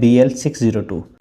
BL602،